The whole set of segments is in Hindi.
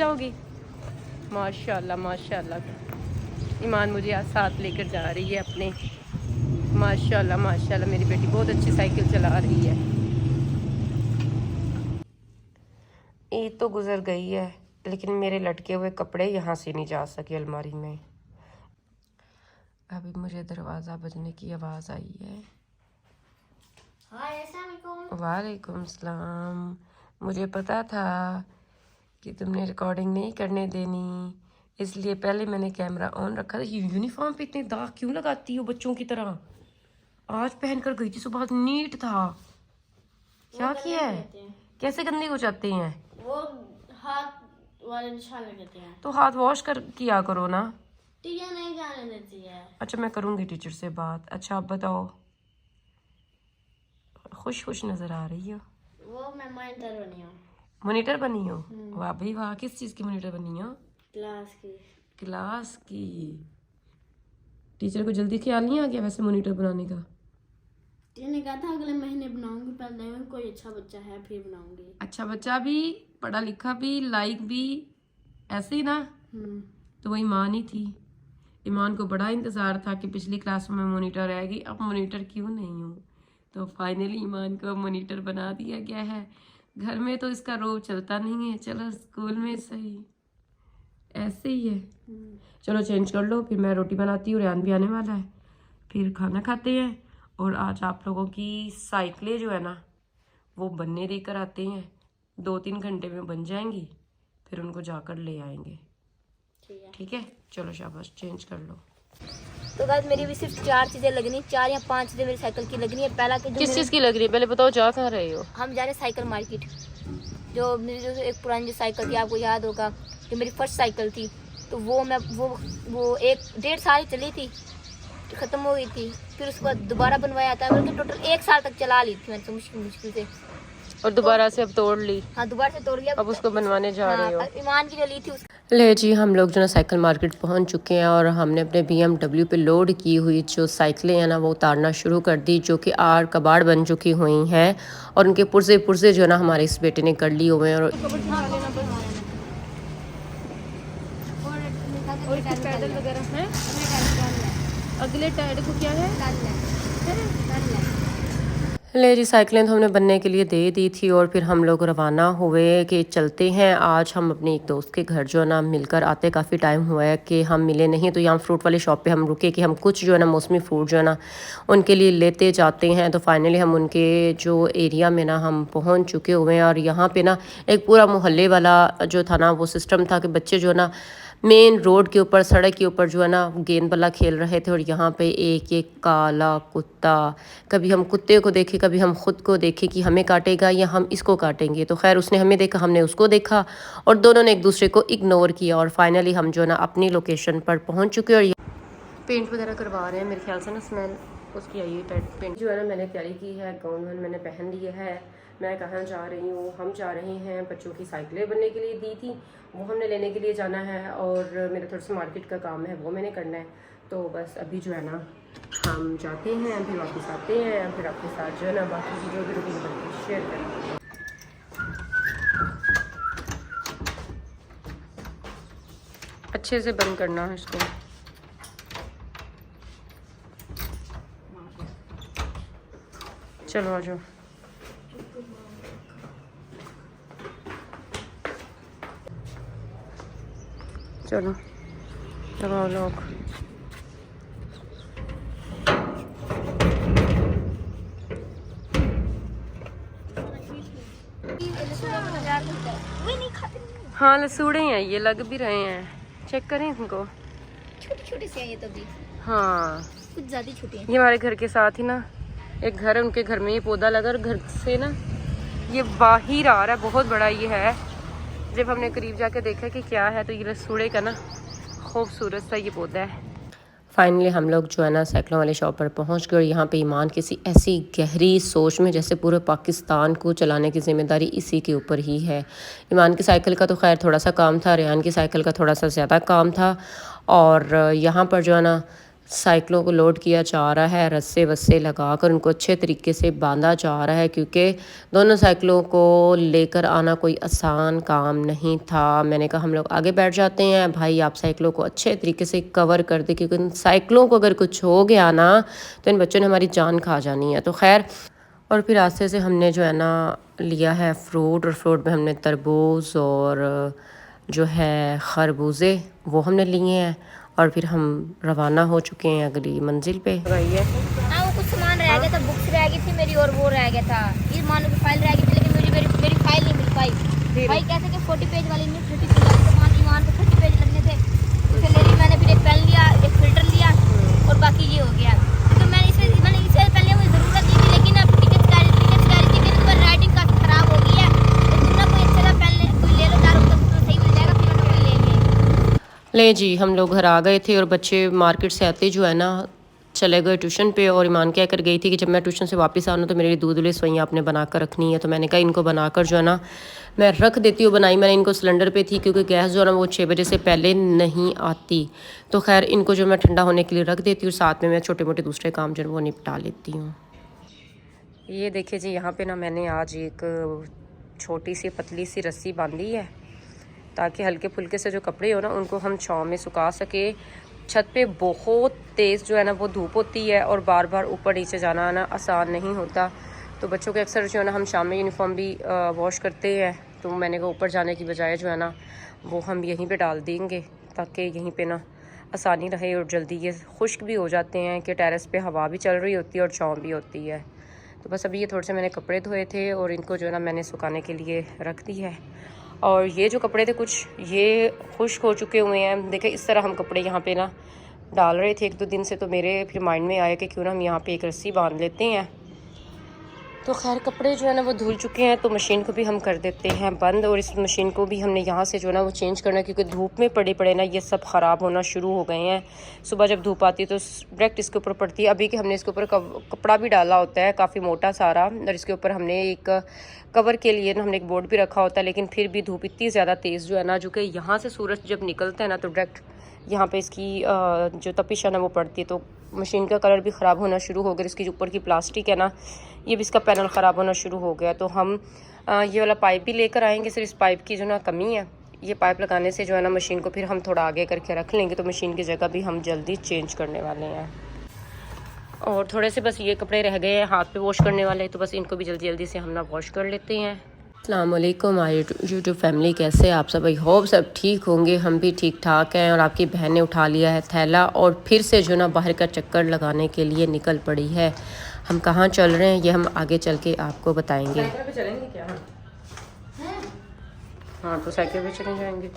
जाओगी? माशाल्लाह माशाल्लाह। ईमान मुझे आज साथ लेकर जा रही है अपने। माशाल्लाह माशाल्लाह, मेरी बेटी बहुत अच्छी साइकिल चला रही है। ईद तो गुजर गई है, लेकिन मेरे लटके हुए कपड़े यहाँ से नहीं जा सके अलमारी में। अभी मुझे दरवाज़ा बजने की आवाज़ आई है। वालेकुम सलाम। मुझे पता था कि तुमने रिकॉर्डिंग नहीं करने देनी, इसलिए पहले मैंने कैमरा ऑन रखा था। ये यूनिफॉर्म पे इतने दाग क्यों लगाती हो बच्चों की तरह? आज पहन कर गई थी, सुबह नीट था। क्या किया है? कैसे गंदे हो जाते हैं? वो हाथ वाले निशान लगाते हैं। तो हाथ वॉश कर किया करो ना। टीचर नहीं जाने देती है। अच्छा, मैं करूँगी टीचर से बात। अच्छा आप बताओ, खुश खुश नज़र आ रही हो। वो मैं मॉनिटर बनी हूँ। मॉनिटर बनी हो? वाह भाई वाह। किस चीज़ की मॉनिटर बनी हो? क्लास की। क्लास की। टीचर को जल्दी ख्याल नहीं आ गया वैसे मॉनिटर बनाने का? टीचर ने कहा था अगले महीने बनाऊंगी, पहले में कोई अच्छा बच्चा है फिर बनाऊंगी। अच्छा बच्चा भी, पढ़ा लिखा भी, लाइक भी, ऐसे ही ना? तो वो ईमान ही थी। ईमान को बड़ा इंतज़ार था कि पिछली क्लास में मॉनिटर रहेगी, अब मॉनिटर क्यों नहीं हूँ। तो फाइनली ईमान को मॉनिटर बना दिया गया है। घर में तो इसका रोब चलता नहीं है, चलो स्कूल में सही ऐसे ही है। चलो चेंज कर लो, फिर मैं रोटी बनाती हूँ, रेहान भी आने वाला है, फिर खाना खाते हैं। और आज आप लोगों की साइकिलें जो है ना वो बनने देकर आते हैं, 2-3 घंटे में बन जाएंगी, फिर उनको जाकर ले आएंगे। ठीक है चलो शाबाश, चेंज कर लो। तो गाइस मेरी भी सिर्फ 4 चीजें लगनी, 4 या 5 चीजें मेरी साइकिल की लगनी है। पहला कि किस चीज़ की लग रही है पहले बताओ, जा कहाँ रहे हो? हम जा रहे हैं साइकिल मार्केट। जो मेरी जो एक पुरानी जो साइकिल थी, आपको याद होगा, जो मेरी फर्स्ट साइकिल थी, तो वो मैं वो 1-1.5 साल चली थी, खत्म हो गई थी। फिर उसके बाद दोबारा बनवाया था, बल्कि टोटल 1 साल तक चला ली थी मैंने तो मुश्किल से। और दोबारा से अब तोड़ ली? हाँ दोबारा से तोड़ लिया, अब उसको बनवाने जा रहे हो? ईमान की जो ली थी ले जी, हम लोग जो ना साइकिल मार्केट पहुंच चुके हैं और हमने अपने BMW पे लोड की हुई जो साइकिलें हैं ना वो उतारना शुरू कर दी, जो कि आर कबाड़ बन चुकी हुई हैं। और उनके पुर्जे जो ना हमारे इस बेटे ने कर लिए हुए हैं। और पैडल वगैरह हैं, अगले टायर को क्या है? ले जी, साइकिलें तो हमने बनने के लिए दे दी थी और फिर हम लोग रवाना हुए कि चलते हैं। आज हम अपने एक दोस्त के घर जो है ना मिलकर आते, काफ़ी टाइम हुआ है कि हम मिले नहीं, तो यहाँ फ्रूट वाली शॉप पे हम रुके कि हम कुछ जो है ना मौसमी फ्रूट जो है ना उनके लिए लेते जाते हैं। तो फाइनली हम उनके जो एरिया में ना हम पहुँच चुके हुए हैं। और यहाँ पर ना एक पूरा मोहल्ले वाला जो था ना वो सिस्टम था कि बच्चे जो है ना मेन रोड के ऊपर, सड़क के ऊपर जो है ना गेंद बल्ला खेल रहे थे। और यहाँ पे एक एक काला कुत्ता, कभी हम कुत्ते को देखे, कभी हम खुद को देखे कि हमें काटेगा या हम इसको काटेंगे। तो खैर उसने हमें देखा, हमने उसको देखा, और दोनों ने एक दूसरे को इग्नोर किया। और फाइनली हम जो है ना अपनी लोकेशन पर पहुँच चुके। और पेंट वगैरह करवा रहे हैं, मेरे ख्याल से ना स्मेल उसकी आई है। पेंट जो है ना मैंने तैयारी की है, गाउन वाउन मैंने पहन लिया है। मैं कहाँ जा रही हूँ, हम जा रहे हैं बच्चों की साइकिलें बनने के लिए दी थी, वो हमने लेने के लिए जाना है। और मेरा थोड़ा सा मार्केट का काम है, वो मैंने करना है। तो बस अभी जो है ना हम जाते हैं, फिर वापस आते हैं, फिर आपके साथ जो है ना बाकी की जो भी रूटीन बनती शेयर करेंगे। अच्छे से बंद करना है इसको। चलो आ जाओ। चलो लगाओ लोग। हाँ लसूड़े हैं, ये लग भी रहे हैं, चेक करें इनको। छोटे छोटे से हैं ये तो भी। हाँ कुछ ज़्यादा छोटे हैं। ये हमारे घर के साथ ही ना एक घर है, उनके घर में ये पौधा लगा, और घर से ना ये बाहर आ रहा है, बहुत बड़ा ये है। जब हमने करीब जाके देखा कि क्या है, तो ये लसूड़े का ना खूबसूरत सा ये पौधा है। फाइनली हम लोग जो है ना साइकिलों वाले शॉप पर पहुंच गए। और यहाँ पे ईमान किसी ऐसी गहरी सोच में, जैसे पूरे पाकिस्तान को चलाने की ज़िम्मेदारी इसी के ऊपर ही है। ईमान की साइकिल का तो खैर थोड़ा सा काम था, रेहान की साइकिल का थोड़ा सा ज़्यादा काम था। और यहाँ पर जो है ना साइकिलों को लोड किया जा रहा है, रस्से वस्से लगा कर उनको अच्छे तरीके से बांधा जा रहा है, क्योंकि दोनों साइकिलों को लेकर आना कोई आसान काम नहीं था। मैंने कहा हम लोग आगे बैठ जाते हैं, भाई आप साइकिलों को अच्छे तरीके से कवर कर दे, क्योंकि इन साइकिलों को अगर कुछ हो गया ना तो इन बच्चों ने हमारी जान खा जानी है। तो खैर, और फिर रास्ते से हमने जो है ना लिया है फ्रूट, और फ्रूट में हमने तरबूज और जो है खरबूजे वो हमने लिए हैं, और फिर हम रवाना हो चुके हैं अगली मंजिल पे। हाँ, वो कुछ सामान रह गया था, बुक्स रह गई थी मेरी और वो रह गया था, ये मानो की फाइल रह गई थी, लेकिन मुझे मेरी फाइल नहीं मिल पाई। भाई कैसे कि 40 पेज वाली नहीं, 30 पेज वाली सामान ईमान को 30 पेज लगने थे, उसे ले ली मैंने। फिर एक पेन लिया, एक फिल्टर लिया, और बाकी ये हो गया। तो मैंने इसे पहले मुझे ज़रूरत नहीं थी, लेकिन अब टिकट थी, लेकिन पर राइटिंग काफ़ी ख़राब हो गई है। तो तुम ना कोई अच्छा सा पेन कोई ले लो, 4 रुपये तो सही मिल जाएगा, फिर मैं ले लेंगे। ले जी, हम लोग घर आ गए थे और बच्चे मार्केट से आते जो है ना चले गए ट्यूशन पे। और ईमान क्या कर गई थी कि जब मैं ट्यूशन से वापस आऊँ तो मेरे लिए दूध वाली सवैयाँ आपने बनाकर रखनी है। तो मैंने कहा इनको बनाकर जो है ना मैं रख देती हूँ। बनाई मैंने इनको सिलेंडर पे थी, क्योंकि गैस जो है ना वो 6 बजे से पहले नहीं आती। तो खैर इनको जो मैं ठंडा होने के लिए रख देती हूँ, साथ में मैं छोटे मोटे दूसरे काम जो है वो निपटा लेती हूँ। ये देखिए जी, यहाँ पे ना मैंने आज एक छोटी सी पतली सी रस्सी बांधी है, ताकि हल्के फुल्के से जो कपड़े हो ना उनको हम छाँव में सुखा सके। छत पे बहुत तेज़ जो है ना वो धूप होती है, और बार बार ऊपर नीचे जाना आना आसान नहीं होता। तो बच्चों के अक्सर जो है ना हम शाम में यूनिफॉर्म भी वॉश करते हैं, तो मैंने कहा ऊपर जाने की बजाय जो है ना वो हम यहीं पे डाल देंगे, ताकि यहीं पे ना आसानी रहे और जल्दी ये खुश्क भी हो जाते हैं कि टेरेस पे हवा भी चल रही होती है और छाँव भी होती है। तो बस अभी ये थोड़े से मैंने कपड़े धोए थे और इनको जो है ना मैंने सुखाने के लिए रख दी है। और ये जो कपड़े थे कुछ ये खुश्क हो चुके हुए हैं। देखें इस तरह हम कपड़े यहाँ पे ना डाल रहे थे 1-2 दिन से, तो मेरे फिर माइंड में आया कि क्यों ना हम यहाँ पे एक रस्सी बांध लेते हैं। तो खैर कपड़े जो है ना वो धुल चुके हैं, तो मशीन को भी हम कर देते हैं बंद। और इस मशीन को भी हमने यहाँ से जो है ना वो चेंज करना है, क्योंकि धूप में पड़े पड़े ना ये सब ख़राब होना शुरू हो गए हैं। सुबह जब धूप आती है तो डायरेक्ट इसके ऊपर पड़ती है। अभी कि हमने इसके ऊपर कपड़ा भी डाला होता है काफ़ी मोटा सारा, और इसके ऊपर हमने एक कवर के लिए ना हमने एक बोर्ड भी रखा होता है। लेकिन फिर भी धूप इतनी ज़्यादा तेज़ जो है ना, जो कि यहाँ से सूरज जब निकलता है ना तो डायरेक्ट यहाँ पे इसकी जो तपिश है ना वो पड़ती है, तो मशीन का कलर भी ख़राब होना शुरू हो गया। इसकी जो ऊपर की प्लास्टिक है ना ये भी इसका पैनल ख़राब होना शुरू हो गया। तो हम ये वाला पाइप भी लेकर आएंगे। सिर्फ इस पाइप की जो ना कमी है, ये पाइप लगाने से जो है ना मशीन को फिर हम थोड़ा आगे करके रख लेंगे, तो मशीन की जगह भी हम जल्दी चेंज करने वाले हैं। और थोड़े से बस ये कपड़े रह गए हैं हाथ पे वॉश करने वाले, तो बस इनको भी जल्दी जल्दी से हम ना वॉश कर लेते हैं। अस्सलाम वालेकुम माय यूट्यूब फैमिली, कैसे आप सब? आई होप सब ठीक होंगे, हम भी ठीक ठाक हैं। और आपकी बहन ने उठा लिया है थैला और फिर से जो ना बाहर का चक्कर लगाने के लिए निकल पड़ी है। हम कहाँ चल रहे हैं ये हम आगे चल के आपको बताएंगे। साइकिल पे चलेंगे क्या? हाँ तो साइकिल पे चले जाएंगे।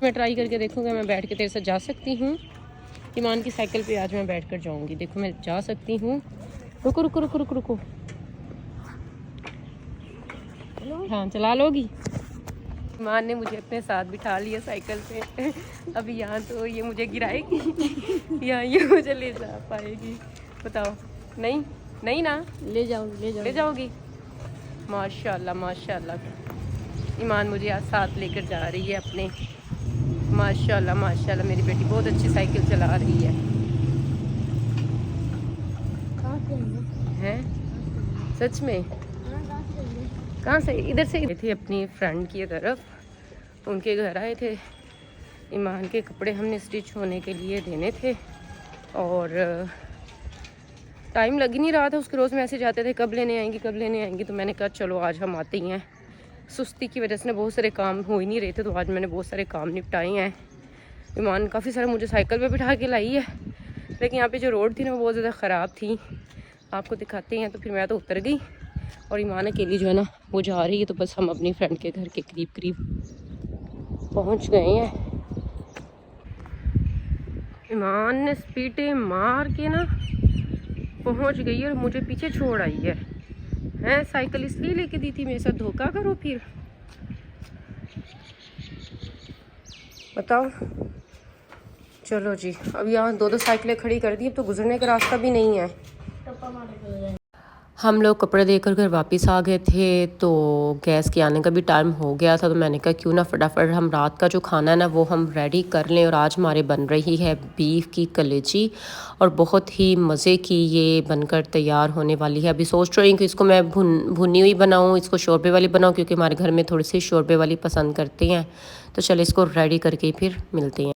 मैं ट्राई करके देखूँगा मैं बैठ के तेरे साथ जा सकती हूँ। ईमान की साइकिल पे आज मैं बैठ कर जाऊँगी। देखो मैं जा सकती हूँ। रुको रुको रुको रुको रुको, हाँ चला लोगी? ईमान ने मुझे अपने साथ बिठा लिया साइकिल पे। अभी यहाँ तो ये मुझे गिराएगी, यहाँ ये मुझे ले जा पाएगी? बताओ। नहीं नहीं ना, ले जाओगी। माशाल्लाह माशाल्लाह, ईमान मुझे आज साथ लेकर जा रही है अपने। माशाल्लाह माशाल्लाह, मेरी बेटी बहुत अच्छी साइकिल चला रही है। हैं सच में? कहाँ से? इधर से थे अपनी फ्रेंड की तरफ, उनके घर आए थे। ईमान के कपड़े हमने स्टिच होने के लिए देने थे और टाइम लग ही नहीं रहा था। उसके रोज़ मैसेज आते थे कब लेने आएंगी कब लेने आएंगी। तो मैंने कहा चलो आज हम आते ही हैं। सुस्ती की वजह से बहुत सारे काम हो ही नहीं रहे थे, तो आज मैंने बहुत सारे काम निपटाए हैं। ईमान काफ़ी सारा मुझे साइकिल पे बिठा के लाई है, लेकिन यहाँ पे जो रोड थी ना वो बहुत ज़्यादा ख़राब थी। आपको दिखाते हैं। तो फिर मैं तो उतर गई और ईमान अकेली जो है ना वो जा रही है। तो बस हम अपनी फ्रेंड के घर के करीब करीब पहुंच गए हैं। ईमान ने स्पीडे मार के ना पहुंच गई और मुझे पीछे छोड़ आई है। हैं साइकिल इसलिए लेके दी थी, मेरे साथ धोखा करो फिर, बताओ। चलो जी, अब यहाँ 2-2 साइकिलें खड़ी कर दी, अब तो गुजरने का रास्ता भी नहीं है। हम लोग कपड़े देकर घर वापस आ गए थे, तो गैस के आने का भी टाइम हो गया था। तो मैंने कहा क्यों ना फटाफट हम रात का जो खाना है ना वो हम रेडी कर लें। और आज हमारे बन रही है बीफ की कलेजी और बहुत ही मज़े की ये बनकर तैयार होने वाली है। अभी सोच रही हूँ कि इसको मैं भुनी हुई बनाऊँ, इसको शोरबे वाली बनाऊँ, क्योंकि हमारे घर में थोड़ी सी शोरबे वाली पसंद करते हैं। तो चलो इसको रेडी करके फिर मिलते हैं।